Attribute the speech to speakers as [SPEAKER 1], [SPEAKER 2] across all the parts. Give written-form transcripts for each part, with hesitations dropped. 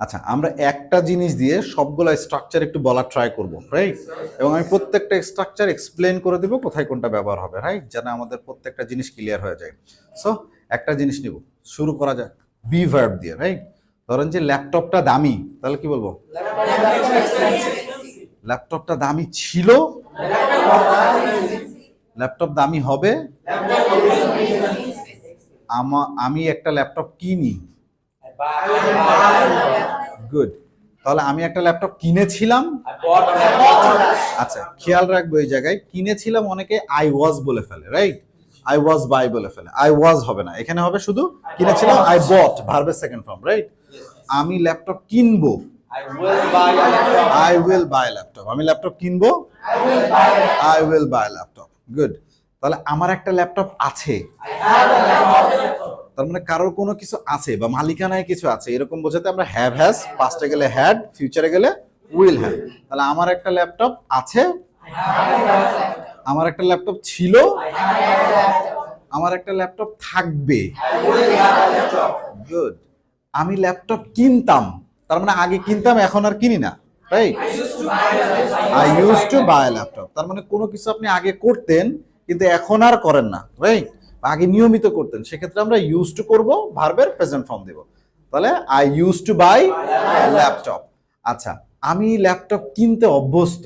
[SPEAKER 1] আচ্ছা, আমরা একটা জিনিস দিয়ে সবগুলা স্ট্রাকচার একটু বলার ট্রাই করবো, রাইট? এবং আমি প্রত্যেকটা স্ট্রাকচার এক্সপ্লেন করে দেবো কোথায় কোনটা ব্যবহার হবে, রাইট? যেন আমাদের প্রত্যেকটা জিনিস ক্লিয়ার হয়ে যায়। সো একটা জিনিস নিব, শুরু করা যাক বি ভার্ব দিয়ে, রাইট? ধরেন যে ল্যাপটপটা দামি, তাহলে কি বলবো? ল্যাপটপটা দামি ছিল, ল্যাপটপ দামি হবে, আমি একটা ল্যাপটপ কিনি। গুড। তাহলে আমি একটা ল্যাপটপ কিনেছিলাম। আচ্ছা, খেয়াল রাখবো এই জায়গায় কিনেছিলাম অনেকে আই ওয়াজ বলে ফেলে, রাইট? আই ওয়াজ বাই বলে ফেলে, আই ওয়াজ হবে না, এখানে হবে শুধু কিনেছিলাম, আই বট, ভার্বের সেকেন্ড ফর্ম, রাইট? আমি ল্যাপটপ কিনবো, আই উইল বাই ল্যাপটপ। আমি ল্যাপটপ কিনবো, I will buy laptop. Good. তাহলে আমার একটা ল্যাপটপ আছে, তার মানে কারোর কোনো কিছু আছে বা মালিকানায় কিছু আছে, এরকম বোঝাতে আমরা হ্যাভ হ্যাজ, পাস্টে গেলে হ্যাড, ফিউচারে গেলে উইল হ্যাভ। তাহলে আমার একটা ল্যাপটপ আছে, আমার একটা ল্যাপটপ ছিল, আমার একটা ল্যাপটপ থাকবে। গুড। আমি ল্যাপটপ কিনতাম, তার মানে আগে কিনতাম, এখন আর কিনি না, right? I use to buy laptop, তার মানে কোনো কিছু আপনি আগে করতেন কিন্তু এখন আর করেন না, রাইট? আগে নিয়মিত করতেন, সেক্ষেত্রে আমরা ইউজ টু করব, ভার্বের প্রেজেন্ট ফর্ম দেব। তাহলে I use to buy laptop. আচ্ছা, আমি ল্যাপটপ কিনতে অভ্যস্ত।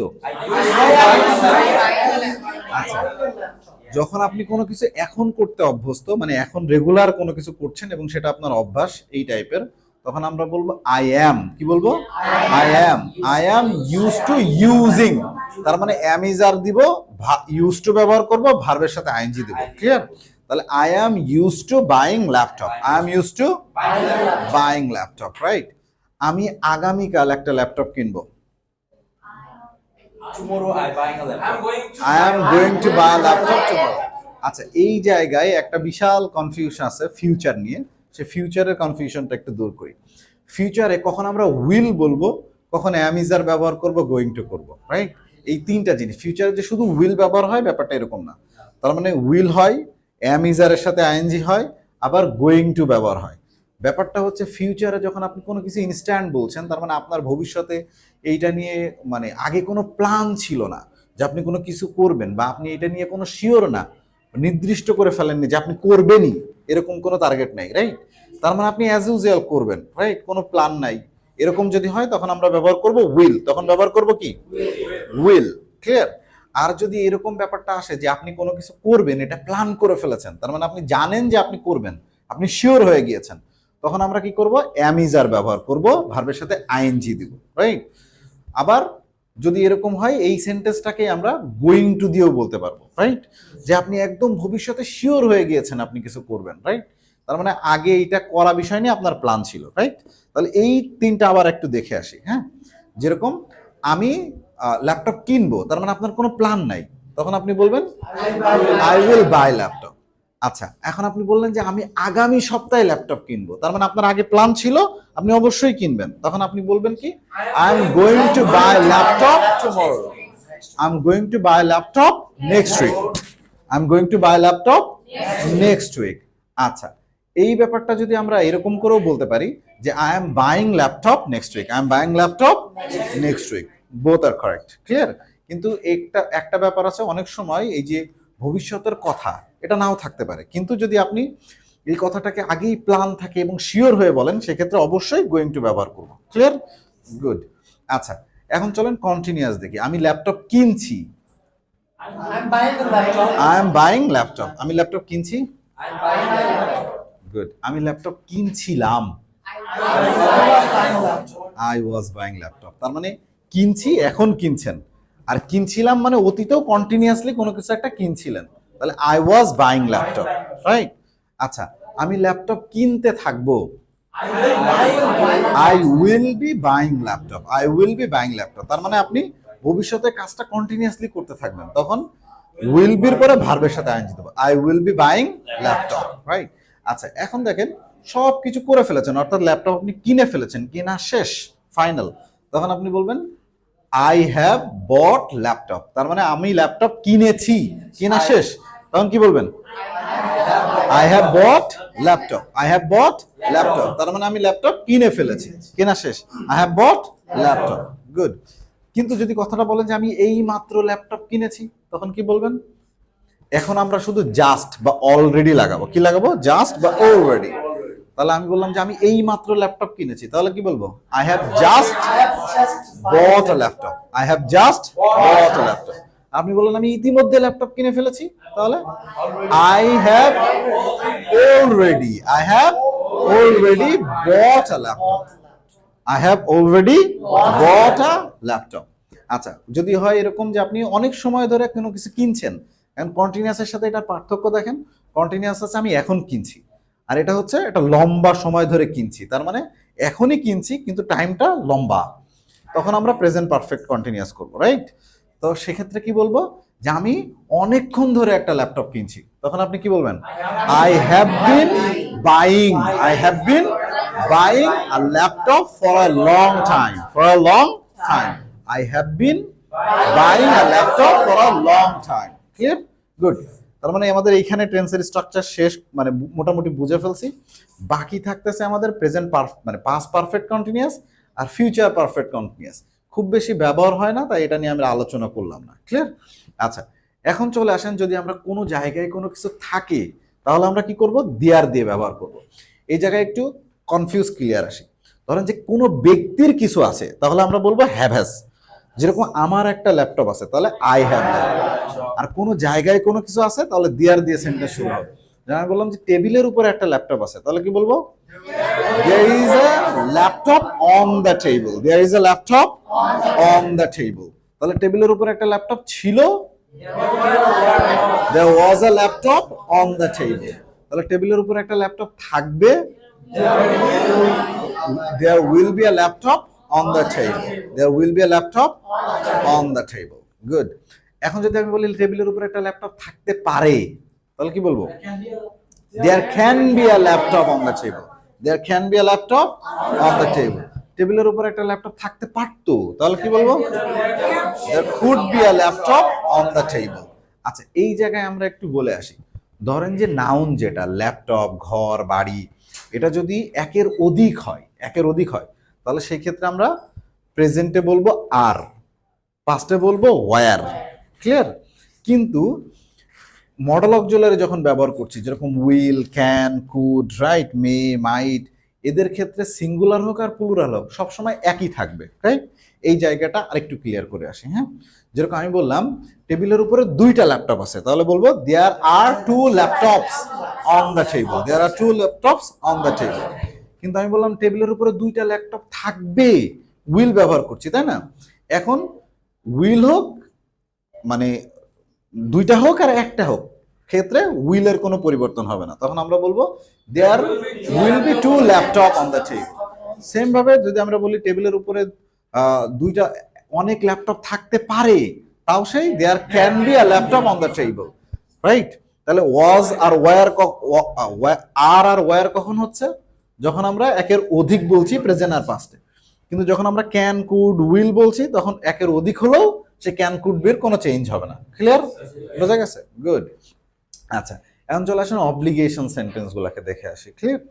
[SPEAKER 1] আচ্ছা, যখন আপনি কোনো কিছু এখন করতে অভ্যস্ত, মানে এখন রেগুলার কোনো কিছু করছেন এবং সেটা আপনার অভ্যাস এই টাইপের, তখন আমরা বলবো আই অ্যাম। কি বলবো? I am use to using, তার মানে অ্যাম ইজ আর দিব, ইউজ টু ব্যবহার করব, ভার্বের সাথে আইএনজি দেব। ক্লিয়ার? তাহলে I am use to buying laptop, I am use to buying laptop, right? আমি আগামীকাল একটা ল্যাপটপ কিনবো, I am going to buy a laptop tomorrow. আচ্ছা, এই জায়গায় একটা বিশাল কনফিউশন আছে ফিউচার নিয়ে, সে ফিউচারের কনফিউশনটা একটু দূর করি। ফিউচারে কখন আমরা উইল বলবো, কখন অ্যাম ইজ আর ব্যবহার করব, গোয়িং টু করব, রাইট? এই তিনটা জিনিস। ফিউচারে যে শুধু উইল ব্যবহার হয় ব্যাপারটা এরকম না, তার মানে উইল হয়, অ্যাম ইজ আর এর সাথে আইএনজি হয়, আবার গোয়িং টু ব্যবহার হয়। ব্যাপারটা হচ্ছে ফিউচারে যখন আপনি কোনো কিছু ইনস্ট্যান্ট বলছেন, তার মানে আপনার ভবিষ্যতে এইটা নিয়ে মানে আগে কোনো প্ল্যান ছিল না যে আপনি কোনো কিছু করবেন, বা আপনি এটা নিয়ে কোনো শিওর না, নির্দিষ্ট করে ফেলেননি যে আপনি করবেনই, এরকম কোনো টার্গেট নাই, রাইট? তার মানে আপনি অ্যাজ ইউজুয়াল করবেন, রাইট? কোনো প্ল্যান নাই, এরকম যদি হয় তখন আমরা ব্যবহার করব উইল। তখন ব্যবহার করব কি? উইল। ক্লিয়ার? আর যদি এরকম ব্যাপারটা আসে যে আপনি কোনো কিছু করবেন, এটা প্ল্যান করে ফেলেছেন, তার মানে আপনি জানেন যে আপনি করবেন, আপনি শিওর হয়ে গিয়েছেন, তখন আমরা কি করব? অ্যাম ইজ আর ব্যবহার করব, ভার্বের সাথে আইএনজি দিব, রাইট? আবার যদি এরকম হয়, এই সেন্টেন্সটাকে আমরা গোয়িং টু দিয়েও বলতে পারবো, রাইট? যে আপনি একদম ভবিষ্যতে শিওর হয়ে গিয়েছেন আপনি কিছু করবেন, রাইট? তার মানে আগে এইটা করা বিষয় নিয়ে আপনার প্ল্যান ছিল, রাইট? তাহলে এই তিনটা আবার একটু দেখে আসি। হ্যাঁ, যেরকম আমি ল্যাপটপ কিনবো, তার মানে আপনার কোনো প্ল্যান নাই, তখন আপনি বলবেন আই উইল বাই ল্যাপটপ। আচ্ছা, এখন আপনি বললেন যে আমি আগামী সপ্তাহে ল্যাপটপ কিনবো, তার মানে আপনার আগে প্ল্যান ছিল, আপনি অবশ্যই কিনবেন, তখন আপনি বলবেন কি? I am going to buy laptop tomorrow, I am going to buy laptop next week, I am going to buy laptop next week. আচ্ছা, এই ব্যাপারটা যদি আমরা এরকম করেও বলতে পারি যে I am buying laptop next week, I am buying laptop next week, both are correct. Clear? কিন্তু একটা ব্যাপার আছে, অনেক সময় এই যে ভবিষ্যতের কথা, এটা নাও থাকতে পারে, কিন্তু যদি আপনি এই কথাটাকে আগেই প্ল্যান থাকে এবং শিওর হয়ে বলেন, সেক্ষেত্রে অবশ্যই গোয়িং টু ব্যবহার করব। ক্লিয়ার? গুড। আচ্ছা, এখন চলেন কন্টিনিউয়াস দেখি। আমি ল্যাপটপ কিনছি, আই এম বাইং ল্যাপটপ, আমি ল্যাপটপ কিনছি। গুড। আমি ল্যাপটপ কিনছিলাম, আই ওয়াজ বাইং ল্যাপটপ। তার মানে কিনছি, এখন কিনছেন, আর কিনছিলাম মানে অতীতেও কন্টিনিউয়াসলি কোনো কিছু একটা কিনছিলেন, তাহলে I was buying laptop, right? আচ্ছা, আমি ল্যাপটপ কিনতে থাকবো, I will be buying laptop, I will be buying laptop. তার মানে আপনি ভবিষ্যতে কাজটা কন্টিনিউয়াসলি করতে থাকবেন, তখন উইল বির পরে ভার্বের সাথে আইএনজি দেবো, I will be buying laptop, right? আচ্ছা, এখন দেখেন সব কিছু করে ফেলেছেন, অর্থাৎ ল্যাপটপ আপনি কিনে ফেলেছেন, কিনা শেষ, ফাইনাল, তখন আপনি বলবেন আই হ্যাভ বট ল্যাপটপ, তার মানে আমি ল্যাপটপ কিনেছি, কিনা শেষ, তখন কি বলবেন? I have bought laptop, I have bought laptop, তার মানে আমি ল্যাপটপ কিনে ফেলেছি, কেনা শেষ। I have bought laptop, good. কিন্তু যদি কথাটা বলেন যে আমি এই মাত্র ল্যাপটপ কিনেছি, তখন কি বলবেন? এখন আমরা শুধু জাস্ট বা অলরেডি লাগাবো। কি লাগাবো? জাস্ট বা অলরেডি। তাহলে আমি বললাম যে আমি এই মাত্র ল্যাপটপ কিনেছি, তাহলে কি বলবো? I have just bought a laptop, I have just bought a laptop. আপনি বললেন আমি ইতিমধ্যে ল্যাপটপ কিনে ফেলেছি, তাহলে I have already, I have already bought a laptop, I have already bought a laptop. আচ্ছা, যদি হয় এরকম যে আপনি অনেক সময় ধরে কোনো কিছু কিনছেন, কারণ কন্টিনিউয়াসের সাথে এটার পার্থক্য দেখেন। কন্টিনিউয়াস আছে আমি এখন কিনছি, আর এটা হচ্ছে এটা লম্বা সময় ধরে কিনছি, তার মানে এখনই কিনছি কিন্তু টাইমটা লম্বা, তখন আমরা প্রেজেন্ট পারফেক্ট কন্টিনিউয়াস করবো, রাইট? তো সেক্ষেত্রে কি বলবো? যে আমি অনেকক্ষণ ধরে একটা ল্যাপটপ কিনছি, তখন আপনি কি বলবেন? I have bin buying, I have bin buying a laptop for a long time, for a long time, I have bin buying a laptop for a long time. Clear? Good. তার মানে আমাদের এইখানে টেন্সের স্ট্রাকচার শেষ, মানে মোটামুটি বুঝে ফেলছি। বাকি থাকতেছে আমাদের প্রেজেন্ট মানে পাস্ট পারফেক্ট কন্টিনিউয়াস আর ফিউচার পারফেক্ট কন্টিনিউয়াস। খুব বেশি ব্যবহার হয় না, তাই এটা নিয়ে আমরা আলোচনা করলাম না। ক্লিয়ার? আচ্ছা, এখন চলে আসেন, যদি আমরা কোনো জায়গায় কোনো কিছু থাকে, তাহলে আমরা কি করব? দেয়ার দিয়ে ব্যবহার করব। এই জায়গায় একটু কনফিউজ ক্লিয়ার আসি। ধরেন যে কোনো ব্যক্তির কিছু আছে, তাহলে আমরা বলবো হ্যাভ হ্যাজ। যেরকম আমার একটা ল্যাপটপ আছে, তাহলে আই হ্যাভ দ্যাট। আর কোনো জায়গায় কোনো কিছু আছে, তাহলে দেয়ার দিয়ে সেন্টেন্স শুরু হবে। যেমন আমি বললাম যে টেবিলের উপরে একটা ল্যাপটপ আছে, তাহলে কি বলবো? There is a laptop on the table. There is a laptop on the table. তাহলে টেবিলের উপর একটা ল্যাপটপ ছিল। There was a laptop on the table. তাহলে টেবিলের উপর একটা ল্যাপটপ থাকবে। There will be a laptop on the table. There will be a laptop on the table. Good. এখন যদি আমি বলি টেবিলের উপর একটা ল্যাপটপ থাকতে পারে, তাহলে কি বলবো? There can be a laptop on the table. There can be a laptop on the table. টেবিলের উপর একটা ল্যাপটপ থাকতে পারতো, তাহলে কি বলবো? There could be a laptop on the table. আচ্ছা, এই জায়গায় আমরা একটু বলে আসি। ধরেন যে নাউন যেটা ল্যাপটপ, ঘর, বাড়ি, এটা যদি একের অধিক হয়, তাহলে সেই ক্ষেত্রে আমরা প্রেজেন্টে বলবো আর, পাস্টে বলবো ওয়্যার। ক্লিয়ার? কিন্তু মডেল অক্সিলারি যখন ব্যবহার করছি, যেরকম উইল, ক্যান, কুড, রাইট, মে, মাইট, এদের ক্ষেত্রে সিঙ্গুলার হোক আর প্লুরাল হোক সবসময় একই থাকবে, রাইট? এই জায়গাটা আরেকটু ক্লিয়ার করে আসি। হ্যাঁ, যেরকম আমি বললাম টেবিলের উপরে দুইটা ল্যাপটপ আছে, তাহলে বলবো there are two laptops on the table, there are two laptops on the table. কিন্তু আমি বললাম টেবিলের উপরে দুইটা ল্যাপটপ থাকবে, উইল ব্যবহার করছি, তাই না? এখন উইল হোক, মানে দুইটা হোক আর একটা হোক, ক্ষেত্রে উইলের কোনো পরিবর্তন হবে না, তখন আমরা বলবো there will be two laptop on the table. Same ভাবে যদি আমরা বলি টেবিলের উপরে দুইটা অনেক ল্যাপটপ থাকতে পারে, তাও সেই there can be a laptop on the table, right? তাহলে was R wire, R wire কখন হচ্ছে? যখন আমরা একের অধিক বলছি প্রেজেন্ট আর পাস্টে। কিন্তু যখন আমরা ক্যান, কুড, উইল বলছি, তখন একের অধিক হলেও সে ক্যান, কুড, বির কোনো চেঞ্জ হবে না। ক্লিয়ার? বোঝা গেছে? গুড। আচ্ছা, এখন চলে আসেন অব্লিগেশন সেন্টেন্স গুলাকে দেখে আসি। ক্লিয়ার?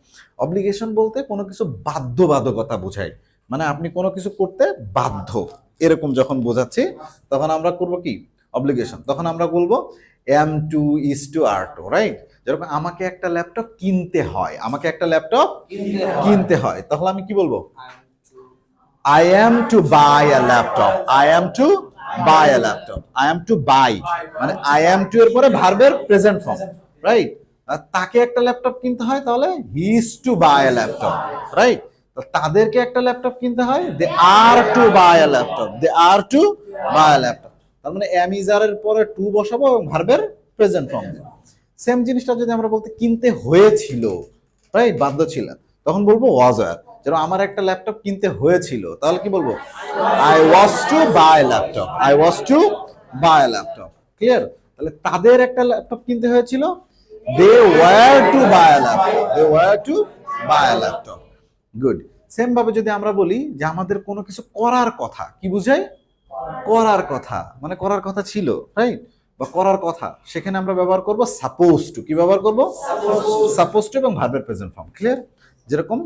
[SPEAKER 1] অব্লিগেশন বলতে কোনো কিছু বাধ্যবাধকতা বোঝায়, মানে আপনি কোনো কিছু করতে বাধ্য, এরকম যখন বোঝাচ্ছি, তখন আমরা করব কি? অব্লিগেশন। তখন আমরা বলবো am to, is to, are to, right? যেরকম আমাকে একটা ল্যাপটপ কিনতে হয়, আমাকে একটা ল্যাপটপ কিনতে হয়, তাহলে আমি কি বলবো? I am to buy a laptop. I am to buy a laptop. I am to buy, মানে I am to এর পরে ভার্বের প্রেজেন্ট ফর্ম, রাইট? তাকে একটা ল্যাপটপ কিনতে হয়, তাহলে he is to buy a laptop, right? তো তাদেরকে একটা ল্যাপটপ কিনতে হয়, they are to buy a laptop. They are to buy a laptop. তার মানে am is are এর পরে to বসাবো এবং ভার্বের প্রেজেন্ট ফর্ম দেব। সেম জিনিসটা যদি আমরা বলতে কিনতে হয়েছিল, রাইট, বাধ্য ছিলাম, তখন বলবো was were। যেরকম আমার একটা ল্যাপটপ কিনতে হয়েছিল, তাহলে কি বলবো? I was to buy a laptop. I was to buy a laptop. Clear? তাহলে তাদের একটা ল্যাপটপ কিনতে হয়েছিল, they were to buy a laptop. They were to buy a laptop. Good. Same ভাবে যদি আমরা বলি যে আমাদের কোনো কিছু করার কথা, কি বুঝায়? করার কথা, মানে করার কথা ছিল, রাইট? বা করার কথা, সেখানে আমরা ব্যবহার করব সাপোজ টু। কি ব্যবহার করব? সাপোজ টু এবং ভার্বের প্রেজেন্ট ফর্ম। ক্লিয়ার? যেরকম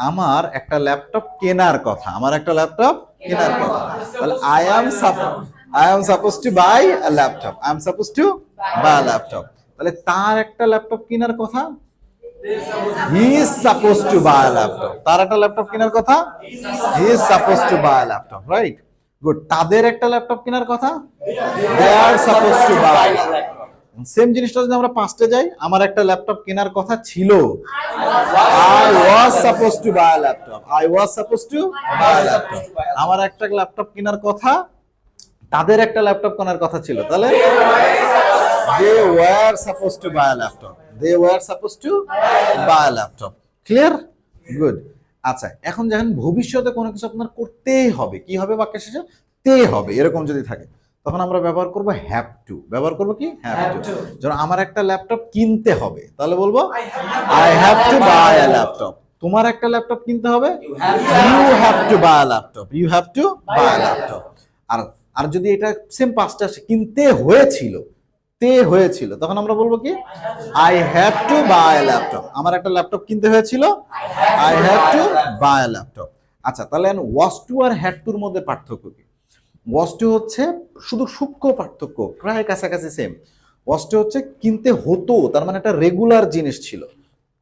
[SPEAKER 1] আমার একটা ল্যাপটপ কেনার কথা, আমার একটা ল্যাপটপ কেনার কথা, তাহলে I am suppose to buy a laptop, I am suppose to buy a laptop. তাহলে তার একটা ল্যাপটপ কেনার কথা, he is suppose to buy a laptop. তার একটা ল্যাপটপ কেনার কথা, he is suppose to buy a laptop, right? Good. তাদের একটা ল্যাপটপ কেনার কথা, they are suppose to buy. Same জিনিসটা যদি আমরা পাস্টে যাই, আমার একটা ল্যাপটপ কেনার কথা ছিল, I was suppose to buy a laptop, I was suppose to buy a laptop. আমার একটা ল্যাপটপ কেনার কথা, তাদের একটা ল্যাপটপ কেনার কথা ছিল, তাহলে they were supposed to buy a laptop, they were supposed to buy a laptop. Clear? Good. আচ্ছা, এখন যখন ভবিষ্যতে কোনো কিছু আপনার করতেই হবে, কি হবে বাক্যের শেষে? তে হবে, এরকম যদি থাকে, তখন আমরা ব্যবহার করব হ্যাভ টু। ব্যবহার করব কি? Have to. যেমন আমার একটা ল্যাপটপ কিনতে হবে, তাহলে বলবো I have to buy a laptop. তোমার একটা ল্যাপটপ কিনতে হবে, you have to buy a laptop, you have to buy a laptop. আর আর যদি এটা সেম পাস্টে আসে, কিনতে হয়েছিল, তে হয়েছিল, তখন আমরা বলবো কি? I have to buy a laptop. আমার একটা ল্যাপটপ কিনতে হয়েছিল, I have to buy a laptop. আচ্ছা, তাহলে ওয়াজ টু আর হ্যাড টুর মধ্যে পার্থক্য কি? ওয়াজ টু হচ্ছে শুধু সূক্ষ্ম পার্থক্য, প্রায় কাছাকাছি সেম। ওয়াজ টু হচ্ছে কিনতে হতো, তার মানে একটা রেগুলার জিনিস ছিল,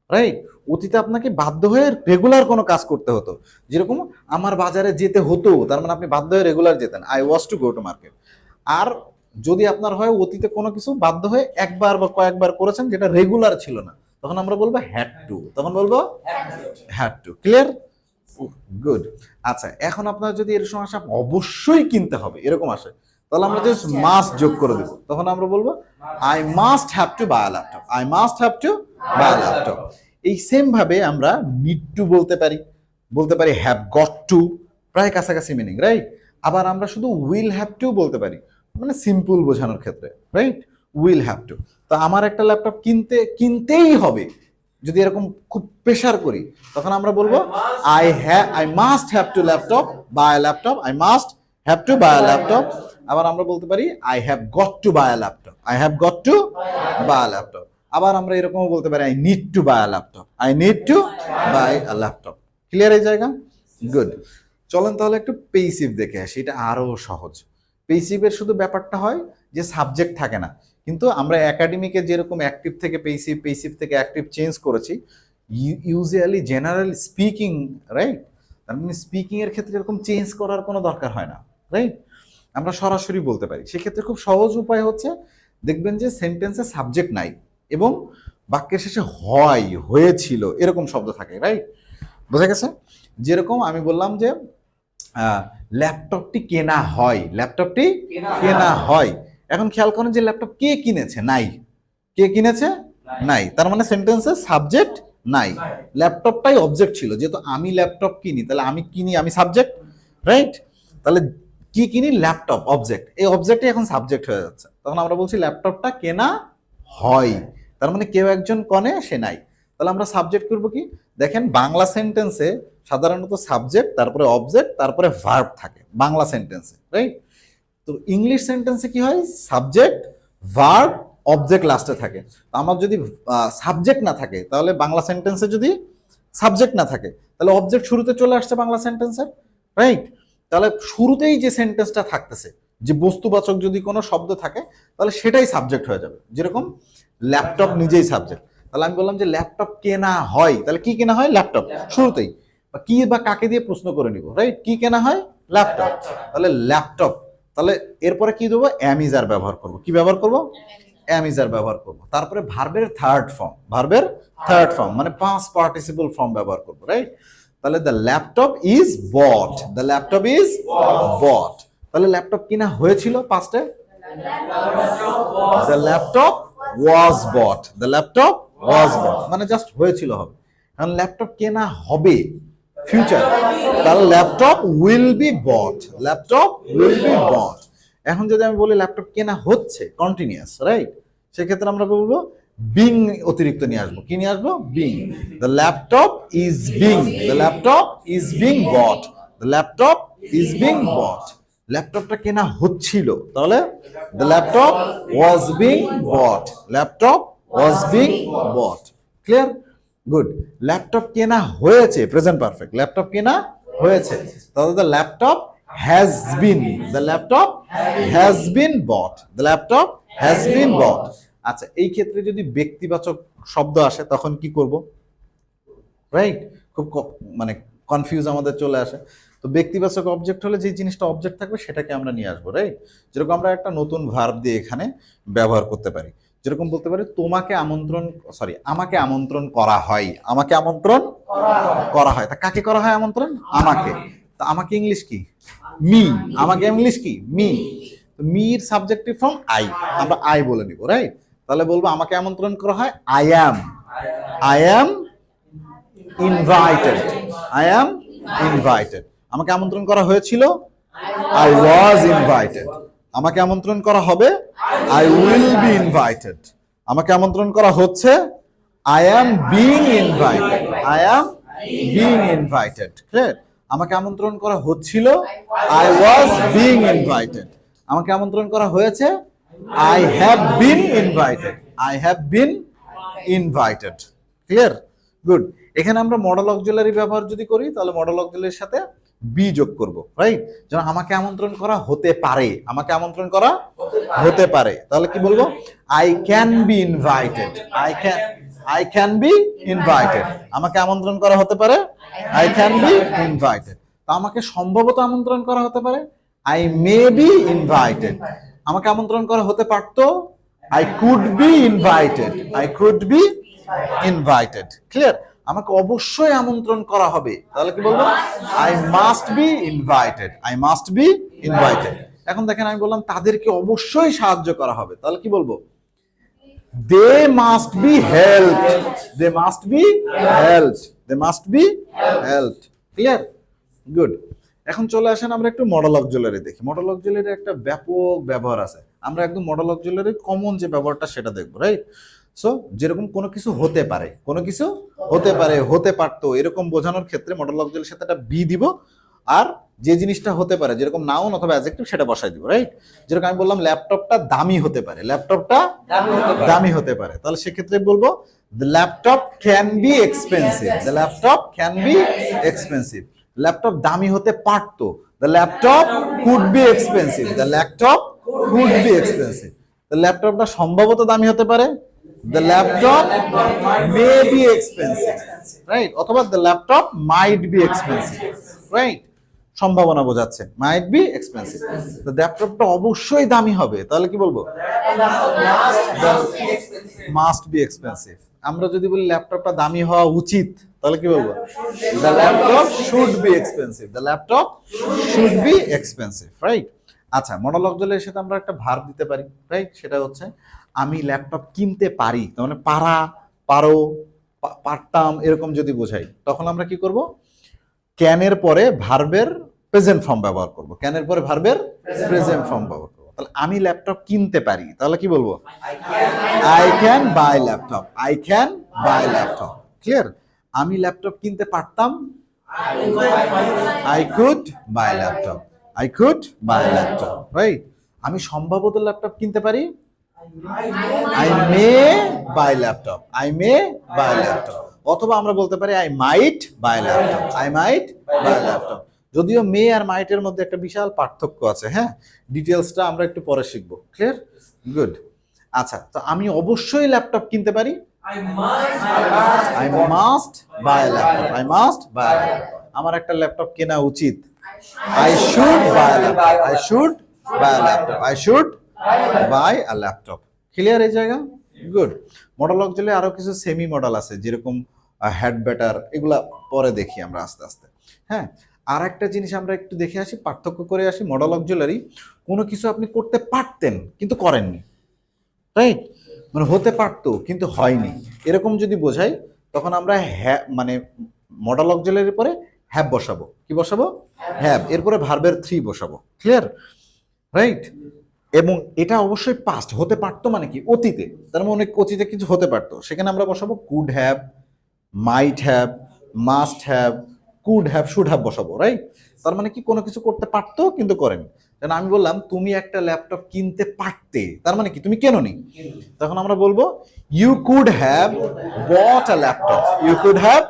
[SPEAKER 1] রাইট? অতীতে আপনাকে বাধ্য হয়ে রেগুলার কোনো কাজ করতে হতো, যেরকম আমার বাজারে যেতে হতো, তার মানে আপনি বাধ্য হয়ে রেগুলার যেতেন, I was to go to market. আর যদি আপনার হয় অতীতে কোনো কিছু বাধ্য হয়ে একবার বা কয়েকবার করেছেন যেটা রেগুলার ছিল না, তখন আমরা বলবো হ্যাড টু, তখন বলবো হ্যাড টু। ক্লিয়ার? গুড। আচ্ছা, এখন আপনার যদি এর সময় আসে অবশ্যই কিনতে হবে এরকম আসে, তাহলে আমরা জাস্ট মাস্ট যোগ করে দেবো, তখন আমরা বলবো I must have to buy a laptop, I must have to buy a laptop. এই সেম ভাবে আমরা নিড টু বলতে পারি হ্যাভ গট টু, প্রায় কাছাকাছি মিনিং, রাইট? আবার আমরা শুধু উইল হ্যাভ টু বলতে পারি, মানে সিম্পল বোঝানোর ক্ষেত্রে, রাইট? Will have to. তো আমার একটা ল্যাপটপ কিনতেই হবে, যদি এরকম খুব প্রেশার করি, তখন আমরা বলবো I must have to buy a laptop, I must have to buy a laptop. আবার আমরা বলতে পারি I have got to buy a laptop, I have got to buy a laptop. আবার আমরা এরকমও বলতে পারি I need to buy a laptop, I need to buy a laptop. Clear এই জায়গা? গুড। চলেন তাহলে একটু পেইসিভ দেখে আসি, এটা আরো সহজ। পেইসিভের শুধু ব্যাপারটা হয় যে সাবজেক্ট থাকে না, কিন্তু আমরা একাডেমিকে যেরকম অ্যাক্টিভ থেকে পেইসিভ, পেইসিভ থেকে অ্যাক্টিভ চেঞ্জ করেছি, ইউজুয়ালি জেনারেল স্পিকিং, রাইট? তার মানে স্পিকিং এর ক্ষেত্রে এরকম চেঞ্জ করার কোনো দরকার হয় না, রাইট? আমরা সরাসরি বলতে পারি। সেক্ষেত্রে খুব সহজ উপায় হচ্ছে, দেখবেন যে সেন্টেন্সে সাবজেক্ট নাই এবং বাক্যের শেষে হয়, হয়েছিল এরকম শব্দ থাকে, রাইট? বোঝা গেছে? যেরকম আমি বললাম যে ল্যাপটপটি কেনা হয়, ল্যাপটপটি কেনা হয়। এখন খেয়াল করেন যে ল্যাপটপ কে কিনেছে? নাই। কে কিনেছে? নাই। তার মানে সেন্টেন্সে সাবজেক্ট নাই, ল্যাপটপটাই অবজেক্ট ছিল। যেহেতু আমি ল্যাপটপ কিনি, তাহলে আমি কিনি, আমি সাবজেক্ট, রাইট? তাহলে কি কিনি? ল্যাপটপ অবজেক্ট, এই অবজেক্টই এখন সাবজেক্ট হয়ে যাচ্ছে। তখন আমরা বলছি ল্যাপটপটা কেনা হয়, তার মানে কেউ একজন কনে, সে নাই। তাহলে আমরা সাবজেক্ট করবো কি? দেখেন বাংলা সেন্টেন্সে সাধারণত সাবজেক্ট, তারপরে অবজেক্ট, তারপরে ভার্ব থাকে বাংলা সেন্টেন্সে, রাইট? তো ইংলিশ সেন্টেন্সে কি হয়? সাবজেক্ট, ভার্ব, অবজেক্ট লাস্টে থাকে। আমার যদি সাবজেক্ট না থাকে, তাহলে বাংলা সেন্টেন্সে যদি সাবজেক্ট না থাকে, তাহলে অবজেক্ট শুরুতে চলে আসছে বাংলা সেন্টেন্সের, রাইট? তাহলে শুরুতেই যে সেন্টেন্সটা থাকতেছে, যে বস্তুবাচক যদি কোনো শব্দ থাকে, তাহলে সেটাই সাবজেক্ট হয়ে যাবে। যেরকম ল্যাপটপ নিজেই সাবজেক্ট, তাহলে আমি বললাম যে ল্যাপটপ কেনা হয়, তাহলে কি কেনা হয়? ল্যাপটপ। শুরুতেই কি বা কাকে দিয়ে প্রশ্ন করে নিব, রাইট? কি কেনা হয়? ল্যাপটপ। তাহলে ল্যাপটপ, তাহলে এরপরে কি দেবো? অ্যামিজার ব্যবহার করব। কি ব্যবহার করব? অ্যামিজার ব্যবহার করব। তারপরে ভার্বের থার্ড ফর্ম, মানে পাস্ট পার্টিসিপল ফর্ম ব্যবহার করব, রাইট? তাহলে the laptop is bought, the laptop is bought. তাহলে ল্যাপটপ কিনা হয়েছিল পাস্টে, the laptop was bought, the laptop was bought, মানে জাস্ট হয়েছিল হবে। এখন ল্যাপটপ কেনা হবে ফিউচার, তাহলে laptop will be bought, laptop will be bought. এখন যদি আমি বলি ল্যাপটপ কেনা হচ্ছে, কন্টিনিউয়াস, রাইট? সেক্ষেত্রে আমরা বলবো বিং অতিরিক্ত নিয়ে আসবো। কি নিয়ে আসবো? Being. The laptop is being, the laptop is being bought, the laptop is being bought. ল্যাপটপটা কেনা হচ্ছিল, তাহলে the laptop was being bought, laptop was being bought. Clear? Good. Laptop কেনা হয়েছে, প্রেজেন্ট পারফেক্ট, ল্যাপটপ কেনা হয়েছে, তাহলে the laptop has been, the laptop has been bought, the laptop has been bought. আচ্ছা, এই ক্ষেত্রে যদি ব্যক্তিবাচক শব্দ আসে তখন কি করব? রাইট, খুব মানে কনফিউজ আমাদের চলে আসে। তো ব্যক্তিবাচক অবজেক্ট হলে যে জিনিসটা অবজেক্ট থাকবে সেটাকে আমরা নিয়ে আসবো, রাইট? যেরকম আমরা একটা নতুন ভার্ব দিয়ে এখানে ব্যবহার করতে পারি, যেরকম বলতে পারি তোমাকে আমন্ত্রণ, সরি আমাকে আমন্ত্রণ করা হয়, আমাকে আমন্ত্রণ করা হয়। তা কাকে করা হয় আমন্ত্রণ? আমাকে। তা আমাকে ইংলিশ কি? মি। আমাকে ইংলিশ কি? মি। মির সাবজেক্টিভ ফর্ম আই, আমরা আই বলে নিব, রাইট? তাহলে বলবো আমাকে আমন্ত্রণ করা হয় I am invited, I am invited. আমাকে আমন্ত্রণ করা হয়েছিল, আই ওয়াজ ইনভাইটেড। আমাকে আমন্ত্রণ করা হবে, আই উইল বি ইনভাইটেড। আমাকে আমন্ত্রণ করা হচ্ছে, I am being invited, I am being invited. Clear? আমাকে আমন্ত্রণ করা হচ্ছিল, আই ওয়াজ বিং ইনভাইটেড। আমাকে আমন্ত্রণ করা হয়েছে, I have been invited, I have been invited. Clear? Good. এখানে আমরা মডেল অক্সিলারি ব্যবহার যদি করি তাহলে মডেল অক্সিলারির সাথে বি যোগ করব, রাইট? যেন আমাকে আমন্ত্রণ করা হতে পারে, আমাকে আমন্ত্রণ করা হতে পারে, তাহলে কি বলবো? I can be invited, I can be invited. আমাকে আমন্ত্রণ করা হতে পারে, আই ক্যান বি ইনভাইটেড। তো আমাকে সম্ভবত আমন্ত্রণ করা হতে পারে, আই মে বি ইনভাইটেড। আমাকে আমন্ত্রণ করা হতে পারতো, I could be invited, I could be invited. Clear? আমাকে অবশ্যই আমন্ত্রণ করা হবে, তাহলে কি বলবো? I must be invited, I must be invited. এখন দেখেন আমি বললাম তাদেরকে অবশ্যই সাহায্য করা হবে, তাহলে কি বলবো? They must be helped, they must be helped, they must be helped. Clear? Good. এখন চলে আসেন আমরা একটু মডেল অক্সিলারি দেখি। মডেল অক্সিলারির একটা ব্যাপক ব্যবহার আছে, আমরা একদম মডেল অক্সিলারির কমন যে ব্যবহারটা সেটা দেখবো, রাইট? সো যেরকম কোনো কিছু হতে পারে, কোনো কিছু হতে পারে, হতে পারতো, এরকম বোঝানোর ক্ষেত্রে মডেল অক্সিলারির সাথে একটা বি দিব, আর যে জিনিসটা হতে পারে যেরকম নাউন অথবা অ্যাডজেক্টিভ সেটা বসাই দিব, রাইট? যেরকম আমি বললাম ল্যাপটপটা দামি হতে পারে, ল্যাপটপটা দামি হতে পারে, তাহলে সেক্ষেত্রে বলবো the laptop can be expensive, the laptop can be expensive. Laptop দামি হতে পারতো, the laptop could be expensive, the laptop could be expensive. The ল্যাপটপটা সম্ভবত দামি হতে পারে, the laptop may be expensive, right? অথবা the laptop might be expensive, right? সম্ভাবনা বোঝাচ্ছে, might be expensive। তো ল্যাপটপটা অবশ্যই দামি হবে, তাহলে কি বলবো? must be expensive। আমরা যদি বলি ল্যাপটপটা দামি হওয়া উচিত, তাহলে কি বলবো? the laptop should be expensive, the laptop should be expensive, right? আচ্ছা, মডেল অক্সিলারির সাথে আমরা একটা ভার্ব দিতে পারি, রাইট? সেটা হচ্ছে আমি ল্যাপটপ কিনতে পারি, তার মানে পারা, পারো, পারতাম এরকম যদি বোঝাই তখন আমরা কি করব? ক্যানের পরে ভার্বের প্রেজেন্ট ফর্ম ব্যবহার করব, ক্যানের পরে ভার্বের প্রেজেন্ট ফর্ম ব্যবহার করব। তাহলে আমি ল্যাপটপ কিনতে পারি, তাহলে কি বলবো? I can buy laptop, I can buy laptop. Clear? আমি ল্যাপটপ কিনতে পারতাম, I could buy laptop, I could buy laptop, right? আমি সম্ভবত ল্যাপটপ কিনতে পারি, I may buy laptop, I may buy laptop। অথবা আমরা বলতে পারি I might buy laptop, I might buy laptop। যদিও মে আর মাইট এর মধ্যে একটা বিশাল পার্থক্য আছে, হ্যাঁ, ডিটেলসটা আমরা একটু পরে শিখবো। ক্লিয়ার? গুড। আচ্ছা, তো আমি অবশ্যই ল্যাপটপ কিনতে পারি, I must buy a laptop, I must buy a laptop। আমার একটা ল্যাপটপ কেনা উচিত, I should buy a laptop, I should buy a laptop, I should buy a laptop। Clear এই জায়গা? গুড। মডেল অক্সিলারি আরো কিছু সেমি মডেল আছে, যেরকম হেড বেটার, এগুলা পরে দেখি আমরা আস্তে আস্তে। হ্যাঁ, আর একটা জিনিস আমরা একটু দেখে আসি, পার্থক্য করে আসি। মডেল অক্সিলারি কোনো কিছু আপনি করতে পারতেন কিন্তু করেননি, রাইট? মানে হতে পারতো কিন্তু হয়নি, এরকম যদি বোঝাই তখন আমরা মানে মডেল অক্সিলারির পরে হ্যাভ বসাবো। কি বসাবো? হ্যাভ। এরপরে ভার্বের থ্রি বসাবো। ক্লিয়ার? রাইট? এবং এটা অবশ্যই পাস্ট, হতে পারতো মানে কি? অতীতে। তার মানে অনেক অতীতে কিছু হতে পারতো, সেখানে আমরা বসাবো could have, might have, must have, could have should have বসাবো, রাইট? তার মানে কি কোনো কিছু করতে পারতো কিন্তু করেনি। কারণ আমি বললাম তুমি একটা ল্যাপটপ কিনতে পারতে, তার মানে কি তুমি কেননি। তখন আমরা বলবো you could have bought a laptop, you could have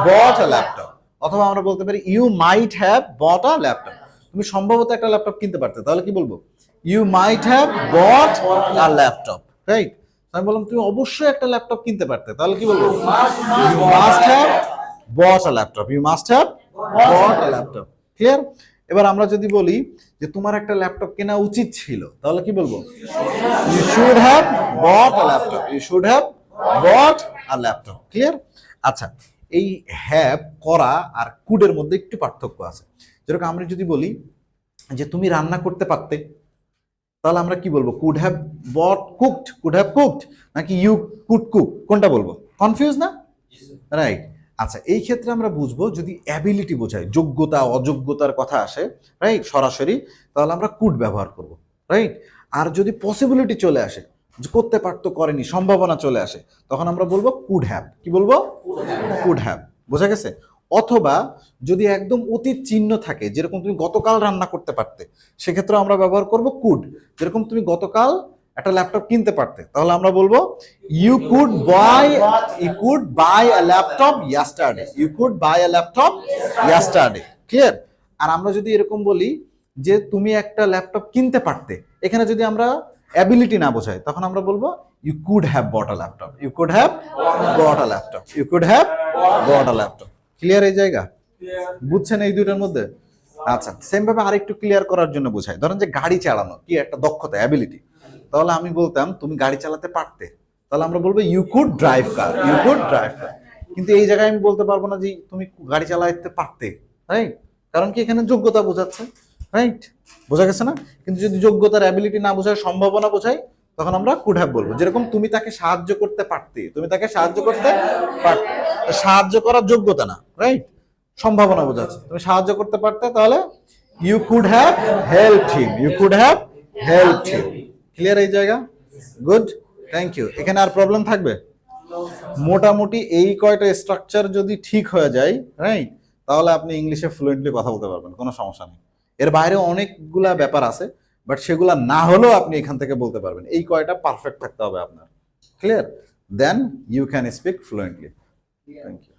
[SPEAKER 1] bought a laptop. অথবা আমরা বলতে পারি you might have bought a laptop, তুমি সম্ভবত একটা ল্যাপটপ কিনতে পারতে, তাহলে কি বলবো you might have bought a laptop, right? আমি বললাম তুমি অবশ্যই একটা ল্যাপটপ কিনতে পারতে, তাহলে কি বলবো you must have bought a laptop, you must have bought a laptop. Clear? এবার আমরা যদি বলি যে তোমার একটা ল্যাপটপ কেনা উচিত ছিল, তাহলে কি বলবো you should have bought a laptop, you should have bought a laptop. Clear? আচ্ছা, এই হ্যাভ করা আর কুডের মধ্যে একটু পার্থক্য আছে। যেরকম আমরা যদি বলি যে তুমি রান্না করতে পারতে, তাহলে আমরা কি বলবো could have bot cooked, could have cooked, নাকি ইউ কুড কুক, কোনটা বলবো? কনফিউজ না, রাইট? আচ্ছা, এই ক্ষেত্রে আমরা বুঝবো যদি অ্যাবিলিটি বোঝায়, যোগ্যতা অযোগ্যতার কথা আসে, রাইট, সরাসরি, তাহলে আমরা কুড ব্যবহার করব, রাইট? আর যদি পসিবিলিটি চলে আসে, যে করতে পারতো করেনি, সম্ভাবনা চলে আসে, তখন আমরা বলবো কুড হ্যাভ। কি বলবো? Could have. বোঝা গেছে? অথবা যদি একদম অতীত চিহ্ন থাকে, যেরকম তুমি গতকাল রান্না করতে পারতে, সেক্ষেত্রে আমরা ব্যবহার করব কুড। যেরকম তুমি গতকাল একটা ল্যাপটপ কিনতে পারতে, তাহলে আমরা বলবো you could buy a laptop yesterday, you could buy a laptop yesterday. Clear? আর আমরা যদি এরকম বলি যে তুমি একটা ল্যাপটপ কিনতে পারতে, এখানে যদি আমরা অ্যাবিলিটি না বোঝাই, তখন আমরা বলবো you could have bought a laptop, you could have bought a laptop, you could have bought a laptop. Clear এই জায়গা? বুঝছেন এই দুইটার মধ্যে? আচ্ছা, সেম ভাবে আরেকটু ক্লিয়ার করার জন্য বোঝাই। ধরেন যে গাড়ি চালানো কি একটা দক্ষতা, অ্যাবিলিটি, তাহলে আমি বলতাম তুমি গাড়ি চালাতে পারতে, তাহলে আমরা বলবো you could drive car, you could drive car. কিন্তু এই জায়গায় আমি বলতে পারবো না যে তুমি গাড়ি চালাতে পারতে, রাইট? কারণ কি এখানে যোগ্যতা বোঝাচ্ছে, রাইট? বোঝা গেছে না? কিন্তু যদি যোগ্যতার অ্যাবিলিটি না বোঝায়, সম্ভাবনা বোঝায়, তখন আমরা কুড হ্যাভ বলবো। যেরকম তুমি তাকে সাহায্য করতে পারতে, তুমি তাকে সাহায্য করতে পারতে, সাহায্য করার যোগ্যতা না, রাইট, সম্ভাবনা বোঝাচ্ছে, তুমি সাহায্য করতে পারতে, তাহলে you could have helped him, you could have helped him. Clear এই জায়গা? Good, thank you. এখানে আর প্রবলেম থাকবে? মোটামুটি এই কয়টা স্ট্রাকচার যদি ঠিক হয়ে যায়, রাইট, তাহলে আপনি ইংলিশে ফ্লুয়েন্টলি কথা বলতে পারবেন, কোনো সমস্যা নেই। এর বাইরে অনেকগুলা ব্যাপার আছে, বাট সেগুলা না হলেও আপনি এখান থেকে বলতে পারবেন। এই কয়টা পারফেক্ট থাকতে হবে আপনার। Clear? Then you can speak fluently. Thank you.